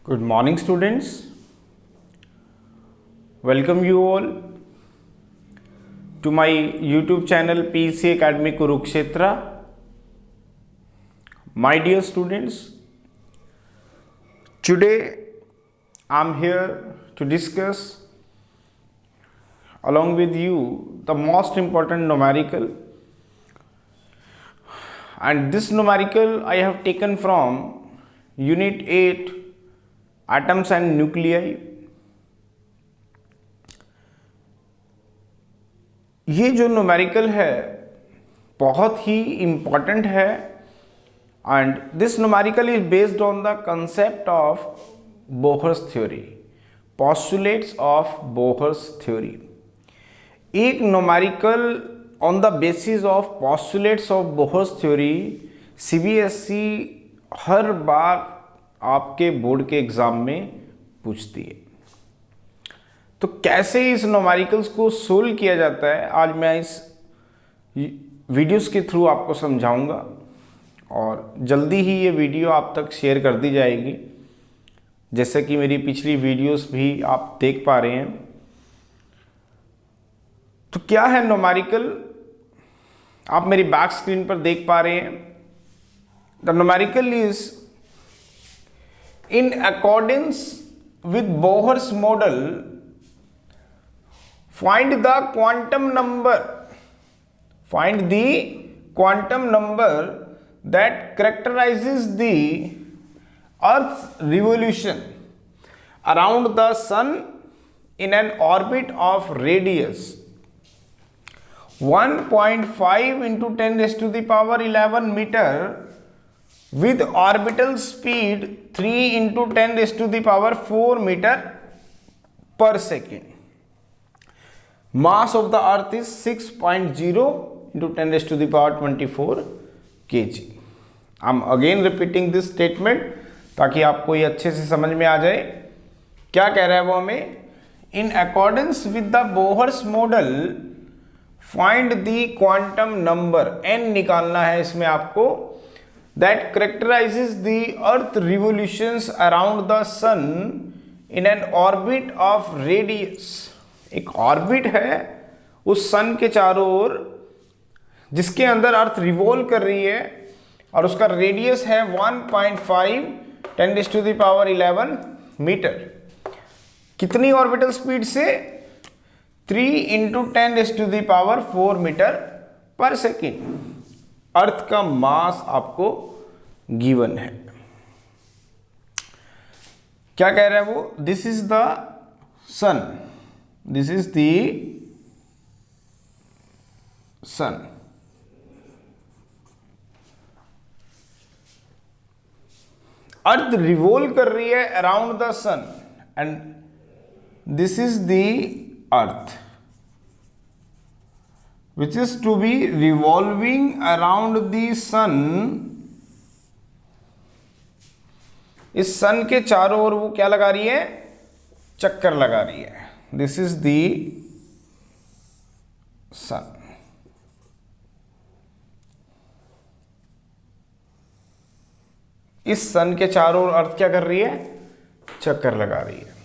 Good morning, students. Welcome you all to my YouTube channel PEC Academy Kurukshetra. My dear students, today I am here to discuss along with you the most important numerical, and this numerical I have taken from Unit 8 Atoms and Nuclei. ये जो numerical है बहुत ही important है and this numerical is based on the concept of Bohr's theory, postulates of Bohr's theory. एक numerical on the basis of postulates of Bohr's theory CBSE हर बार आपके बोर्ड के एग्जाम में पूछती है. तो कैसे इस न्यूमेरिकल्स को सोल्व किया जाता है आज मैं इस वीडियोस के थ्रू आपको समझाऊंगा और जल्दी ही ये वीडियो आप तक शेयर कर दी जाएगी. जैसे कि मेरी पिछली वीडियोस भी आप देख पा रहे हैं. तो क्या है न्यूमेरिकल, आप मेरी बैक स्क्रीन पर देख पा रहे हैं. The numerical is in accordance with Bohr's model, find the quantum number that characterizes the Earth's revolution around the Sun in an orbit of radius 1.5 into 10 raised to the power 11 meter with orbital speed 3 into 10 raised to the power 4 meter per second. Mass of the earth is 6.0 into 10 raised to the power 24 kg. I am again repeating this statement ताकि आपको ये अच्छे से समझ में आ जाए. क्या कह रहा है वो हमें, in accordance with the Bohr's model find the quantum number, n निकालना है इसमें आपको, that characterizes the earth revolutions around the sun in an orbit of radius. एक ऑर्बिट है उस सन के चारों ओर जिसके अंदर अर्थ रिवॉल्व कर रही है और उसका रेडियस है 1.5 10 टू द पावर 11 मीटर. कितनी ऑर्बिटल स्पीड से, 3 into 10 to the power 4 metre पर सेकेंड. अर्थ का मास आपको गिवन है. क्या कह रहा है वो, this is the sun, this is the sun. Earth revolve कर रही है around the sun and this is the earth which is to be revolving around the sun. इस सन के चारों ओर वो क्या लगा रही है, चक्कर लगा रही है. दिस इज द सन. इस सन के चारों ओर अर्थ क्या कर रही है, चक्कर लगा रही है.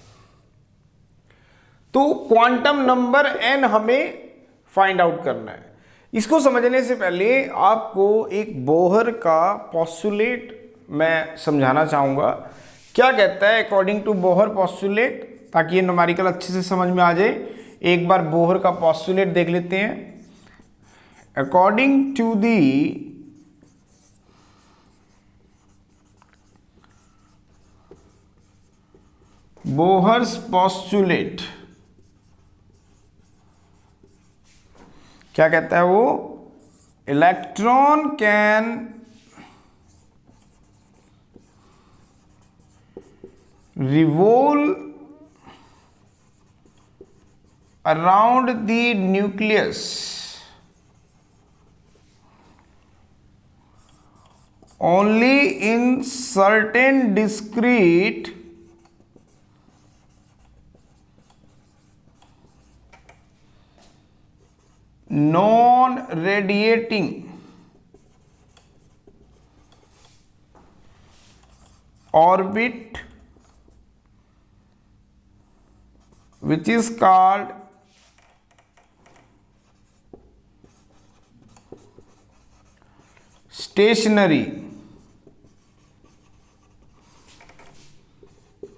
तो क्वांटम नंबर n हमें फाइंड आउट करना है. इसको समझने से पहले आपको एक बोहर का पोस्टुलेट मैं समझाना चाहूँगा. क्या कहता है अकॉर्डिंग टू बोहर पोस्टुलेट, ताकि ये न्यूमेरिकल अच्छे से समझ में आ जाए. एक बार बोहर का पोस्टुलेट देख लेते हैं. According to the Bohr's postulate, क्या कहता है वो, electron can revolve around the nucleus only in certain discrete non-radiating orbit which is called stationary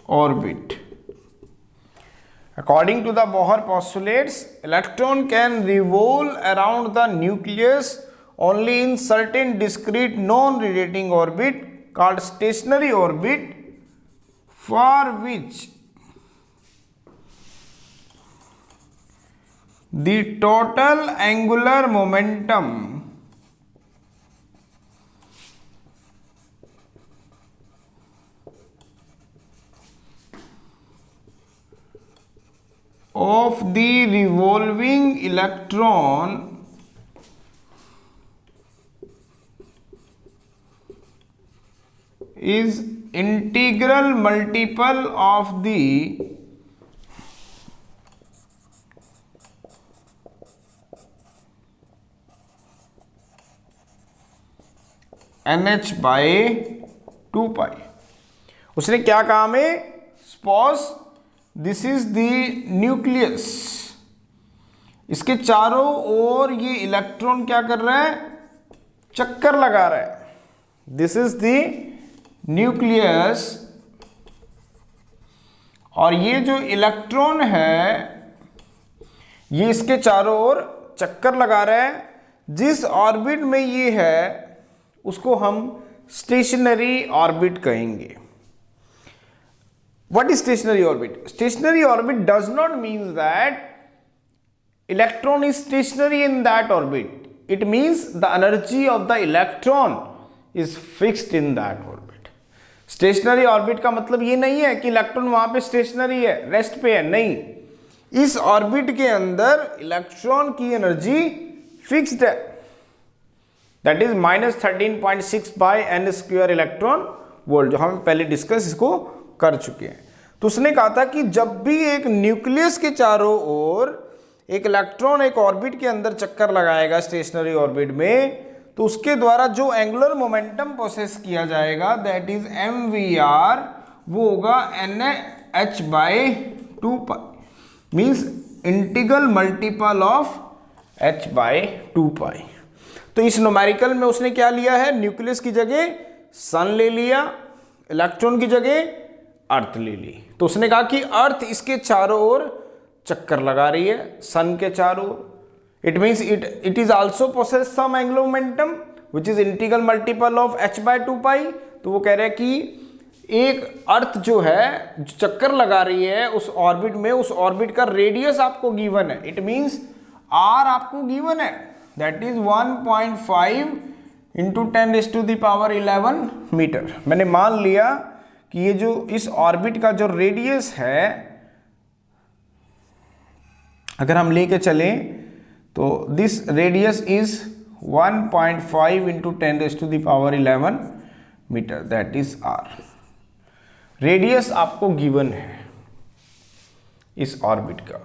orbit. According to the Bohr postulates, electron can revolve around the nucleus only in certain discrete non-radiating orbit called stationary orbit, for which the total angular momentum of the revolving electron is integral multiple of the NH by 2 पाई। उसने क्या कहा हमें? Suppose this is the nucleus, इसके चारों ओर ये electron क्या कर रहा है? चक्कर लगा रहा है। दिस इज द न्यूक्लियस, और ये जो इलेक्ट्रॉन है ये इसके चारों ओर चक्कर लगा रहा है। जिस ऑर्बिट में ये है उसको हम स्टेशनरी ऑर्बिट कहेंगे। What is stationary orbit? Stationary orbit does not mean that electron is stationary in that orbit. It means the energy of the electron is fixed in that orbit. Stationary orbit का मतलब ये नहीं है कि electron वहां पे stationery है, rest पे है, नहीं। इस ऑर्बिट के अंदर इलेक्ट्रॉन की एनर्जी फिक्स्ड है, that is -13.6 by n square electron volt, जो हम पहले डिस्कस इसको कर चुके हैं। तो उसने कहा था कि जब भी एक न्यूक्लियस के चारों ओर एक इलेक्ट्रॉन एक ऑर्बिट के अंदर चक्कर लगाएगा स्टेशनरी ऑर्बिट में, तो उसके द्वारा जो एंगुलर मोमेंटम प्रोसेस किया जाएगा दैट इज mvr, वो होगा NH by 2 pi, means integral multiple of h by 2 pi. तो इस न्यूमेरिकल में उसने क्या लिया है? न्यूक्लियस की जगह सन ले लिया, इलेक्ट्रॉन की जगह अर्थ ले ली। तो उसने कहा कि अर्थ इसके चारों ओर चक्कर लगा रही है, सन के चारों ओर। It means it is also possess some angular momentum which is integral multiple of h by 2 pi. तो वो कह रहे हैं कि एक अर्थ जो है जो चक्कर लगा रही है उस ऑर्बिट में, उस ऑर्बिट का रेडियस आपको गिवन है। इट मीन्स r आपको गिवन है, दैट इज 1.5 इंटू 10⁻11 मीटर। मैंने मान लिया कि ये जो इस ऑर्बिट का जो रेडियस है अगर हम लेके चलें तो this radius is 1.5 into 10⁻11 metre, that is r। Radius आपको गिवन है इस ऑर्बिट का।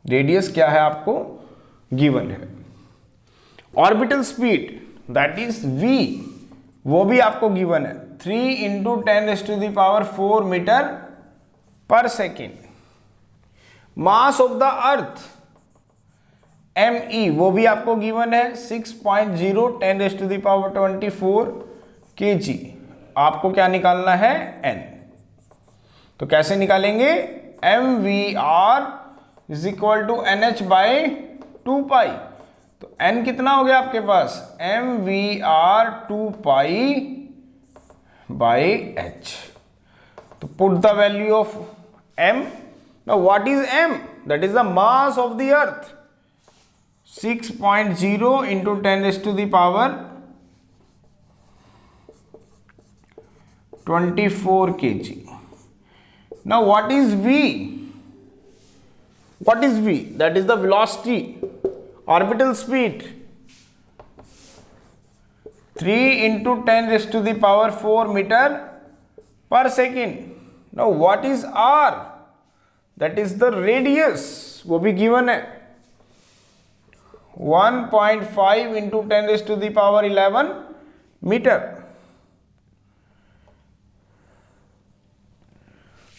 रेडियस क्या है? आपको गिवन है। Orbital speed that is v, वो भी आपको गिवन है, 3 इंटू 10⁻4 मीटर पर second. Mass of the earth me, वो भी आपको गिवन है, 6.0 10⁻24 kg। आपको क्या निकालना है? n। तो कैसे निकालेंगे? mvr is equal to NH by 2 pi. तो n कितना हो गया आपके पास? mvr 2 pi by h। तो put the value of m। Now what is m? That is the mass of the earth, 6.0 into 10⁻24 kg। Now what is v? What is v? That is the velocity, orbital speed, 3 into 10⁻4 meter per second। Now what is r? That is the radius, वो भी given है, 1.5 into 10⁻11 meter।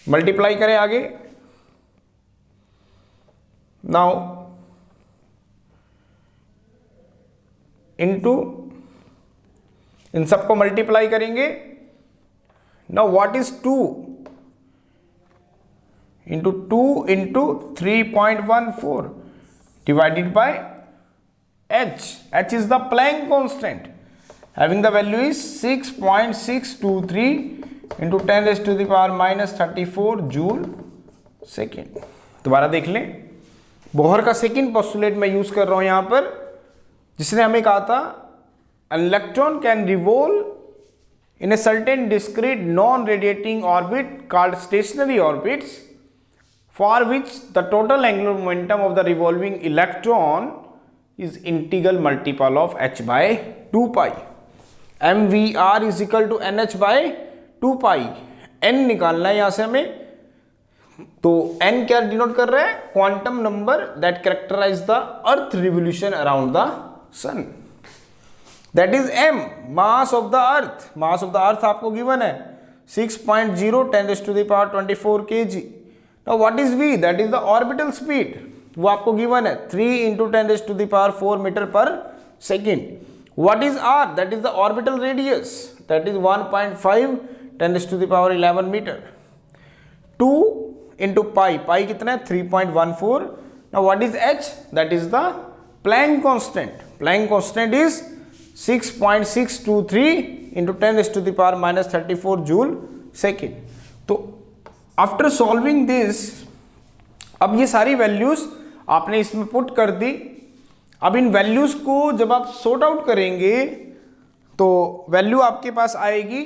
Multiply करें आगे। Now into, इन सबको multiply करेंगे। Now what is 2 into 2 into 3.14 divided by h is the Planck constant having the value is 6.623 into 10 raised to the power minus 34 joule second. दोबारा देख लें, Bohr का second postulate मैं use कर रहा हूं यहां पर, जिसने हमें कहा था an electron can revolve in a certain discrete non-radiating orbit called stationary orbits for which the total angular momentum of the revolving electron is integral multiple of h by 2 pi। mvr is equal to nh by 2 pi। n निकालना है यहां से हमें, तो n क्या denote कर रहा है? Quantum number that characterise the earth revolution around the sun, that is m, mass of the earth. Mass of the earth आपको गिवन है 6.0 10 raised to the power 24 kg। Now what is v? That is the orbital speed, वो आपको given है 3 into 10 raised to the power 4 metre पर second. What is r? That is the orbital radius, that is 1.5 10 raised to the power 11 metre. 2 into pi, pi कितना है? 3.14। Now what is h? That is the Planck constant. Planck constant is 6.623 into 10 raised to the power minus 34 joule second. तो after solving this, अब ये सारी values आपने इसमें put कर दी। अब इन वैल्यूज को जब आप सॉर्ट आउट करेंगे तो वैल्यू आपके पास आएगी,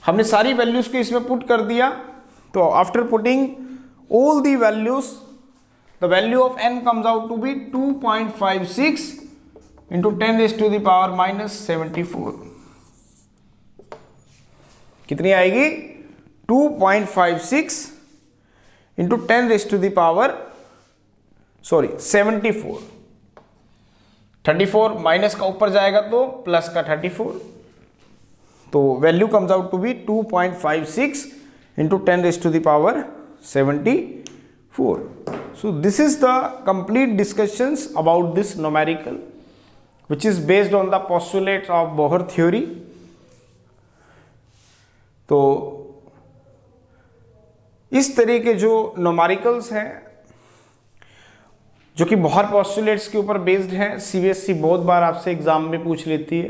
हमने सारी वैल्यूज को इसमें पुट कर दिया। तो after putting all the values, the value of n comes out to be 2.56 into 10 raised to the power minus 74। कितनी आएगी? 2.56 into 10 raised to the power 74। 34 minus का ऊपर जाएगा तो प्लस का 34, तो value comes out to be 2.56 into 10 raised to the power 74। So this is the complete discussions about this numerical which is based on the postulates of Bohr theory। तो इस तरह के जो न्यूमेरिकल्स हैं जो कि बोहर पोस्टुलेट्स के ऊपर बेस्ड हैं, सीबीएसई बहुत बार आपसे एग्जाम में पूछ लेती है।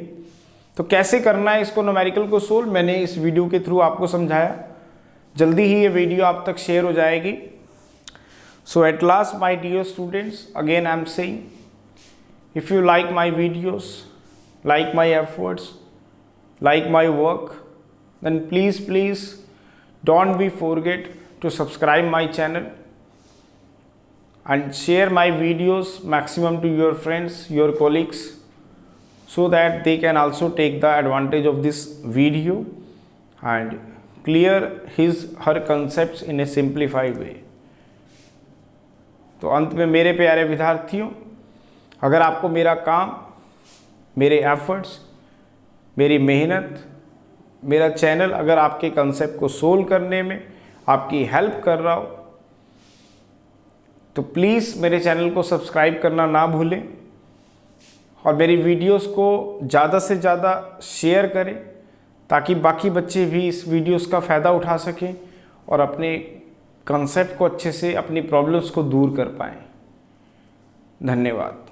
तो कैसे करना है इसको न्यूमेरिकल को सोल्व, मैंने इस वीडियो के थ्रू आपको समझाया। जल्दी ही ये वीडियो आप तक शेयर हो जाएगी। So at last my dear students, again I am saying, if you like my videos, like my efforts, like my work, then please don't be forget to subscribe my channel and share my videos maximum to your friends, your colleagues, so that they can also take the advantage of this video and clear her concepts in a simplified way। तो अंत में मेरे प्यारे विद्यार्थियों, अगर आपको मेरा काम, मेरे एफर्ट्स, मेरी मेहनत, मेरा चैनल अगर आपके कंसेप्ट को सोल्व करने में आपकी हेल्प कर रहा हो, तो प्लीज़ मेरे चैनल को सब्सक्राइब करना ना भूलें और मेरी वीडियोस को ज़्यादा से ज़्यादा शेयर करें ताकि बाकी बच्चे भी इस वीडियोस का फ़ायदा उठा सकें और अपने कंसेप्ट को अच्छे से, अपनी प्रॉब्लम्स को दूर कर पाएँ। धन्यवाद।